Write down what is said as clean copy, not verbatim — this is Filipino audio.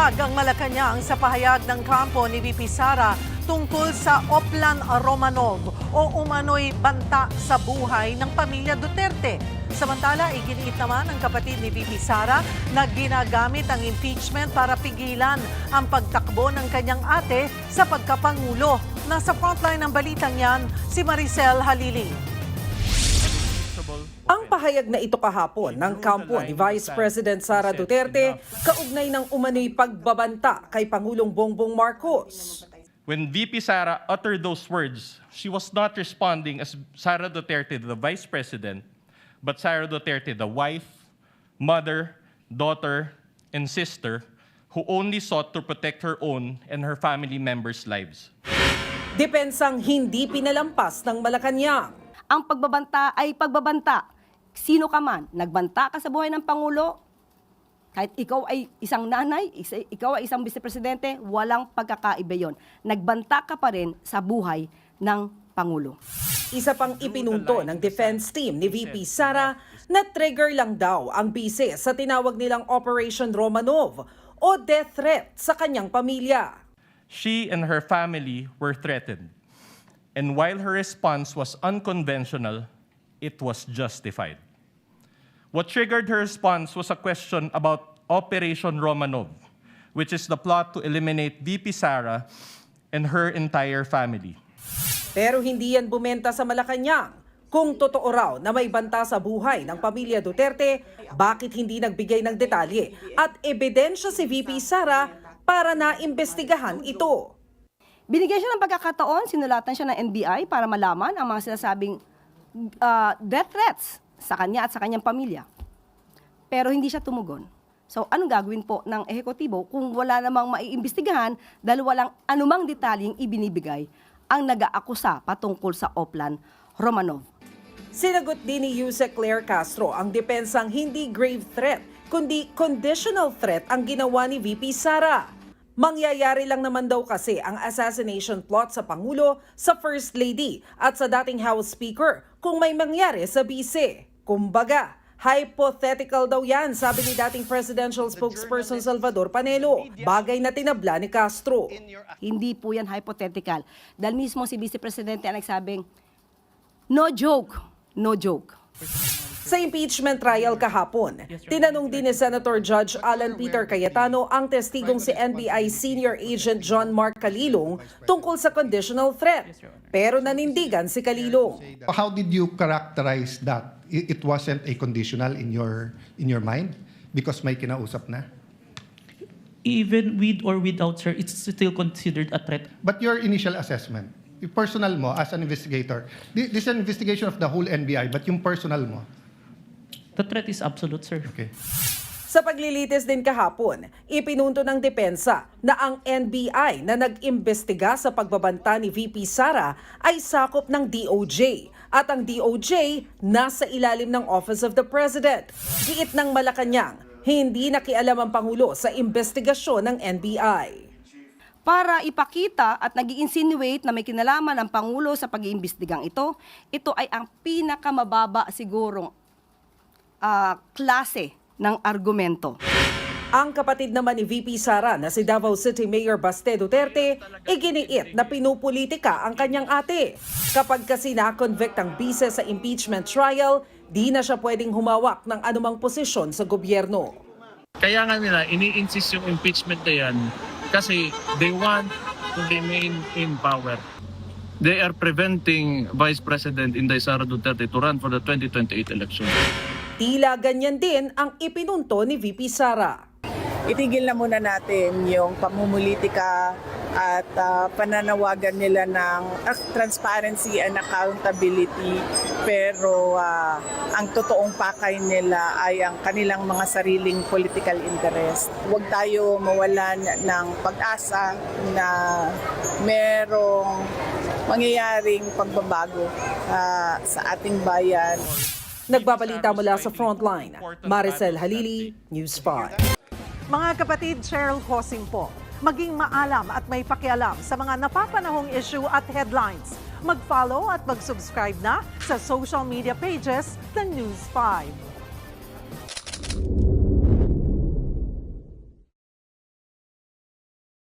Bulag ang Malacanang sa pahayag ng kampo ni VP Sara tungkol sa Oplan Romanov o umano'y banta sa buhay ng pamilya Duterte. Samantala, iginiit naman ng kapatid ni VP Sara na ginagamit ang impeachment para pigilan ang pagtakbo ng kanyang ate sa pagkapangulo. Nasa frontline ng balitang yan, si Maricel Halili. Ang pahayag na ito kahapon ng kampo ni Vice President Sara Duterte kaugnay ng umano'y pagbabanta kay Pangulong Bongbong Marcos. When VP Sara uttered those words, she was not responding as Sara Duterte, the Vice President, but Sara Duterte, the wife, mother, daughter, and sister who only sought to protect her own and her family members' lives. Depensang hindi pinalampas ng Malacanang. Ang pagbabanta ay pagbabanta. Sino ka man, nagbanta ka sa buhay ng Pangulo, kahit ikaw ay isang nanay, ikaw ay isang vice-presidente, walang pagkakaiba yon. Nagbanta ka pa rin sa buhay ng Pangulo. Isa pang ipinunto ng defense team ni VP Sara na trigger lang daw ang bise sa tinawag nilang Operation Romanov o death threat sa kanyang pamilya. She and her family were threatened. And while her response was unconventional, it was justified. What triggered her response was a question about Operation Romanov, which is the plot to eliminate VP Sara and her entire family. Pero hindi yan bumenta sa Malacanang. Kung totoo raw na may banta sa buhay ng pamilya Duterte, bakit hindi nagbigay ng detalye at ebidensya si VP Sara para naimbestigahan ito? Binigyan siya ng pagkakataon, sinulatan siya ng NBI para malaman ang mga sinasabing death threats sa kanya at sa kanyang pamilya. Pero hindi siya tumugon. So anong gagawin po ng ehekutibo kung wala namang maiimbestigahan dahil walang anumang detalyeng ibinibigay ang nag-aakusa patungkol sa Oplan Romanov? Sinagot din ni Yusek Claire Castro ang depensang hindi grave threat, kundi conditional threat ang ginawa ni VP Sara. Mangyayari lang naman daw kasi ang assassination plot sa Pangulo, sa First Lady at sa dating House Speaker kung may mangyari sa bise. Kumbaga, hypothetical daw yan, sabi ni dating presidential spokesperson Salvador Panelo. Bagay na tinabla ni Castro. Hindi po yan hypothetical. Dahil mismo si Vice Presidente ang nagsabing, no joke, no joke. Sa impeachment trial kahapon, tinanong din ni Senator Judge Alan Peter Cayetano ang testigong si NBI Senior Agent John Mark Calilong tungkol sa conditional threat. Pero nanindigan si Calilong. How did you characterize that? It wasn't a conditional in your mind because may kinausap na? Even with or without, sir, it's still considered a threat. But your initial assessment, yung personal mo as an investigator, this is an investigation of the whole NBI, but yung personal mo? The threat is absolute, sir. Okay. Sa paglilitis din kahapon, ipinunto ng depensa na ang NBI na nag-imbestiga sa pagbabanta ni VP Sara ay sakop ng DOJ at ang DOJ nasa ilalim ng Office of the President. Giit ng Malacanang, hindi nakialam ang Pangulo sa investigasyon ng NBI. Para ipakita at nag-i-insinuate na may kinalaman ang Pangulo sa pag-iimbestigang ito, ito ay ang pinakamababa sigurong klase ng argumento. Ang kapatid naman ni VP Sara na si Davao City Mayor Baste Duterte, iginiit na pinupolitika ang kanyang ate. Kapag kasi na-convict ang bise sa impeachment trial, di na siya pwedeng humawak ng anumang posisyon sa gobyerno. Kaya nga nila, ini-insist yung impeachment na yan kasi they want to remain in power. They are preventing Vice President Inday Sara Duterte to run for the 2028 election. Tila ganyan din ang ipinunto ni VP Sara. Itigil na muna natin yung pamumulitika at pananawagan nila ng transparency and accountability, pero ang totoong pakay nila ay ang kanilang mga sariling political interest. Huwag tayo mawalan ng pag-asa na merong mangyayaring pagbabago sa ating bayan. Nagbabalita mula sa Frontline, Maricel Halili, News 5. Mga kapatid, Cheryl Cosing po. Maging maalam at may pakialam sa mga napapanahong issue at headlines. Mag-follow at mag-subscribe na sa social media pages ng News 5.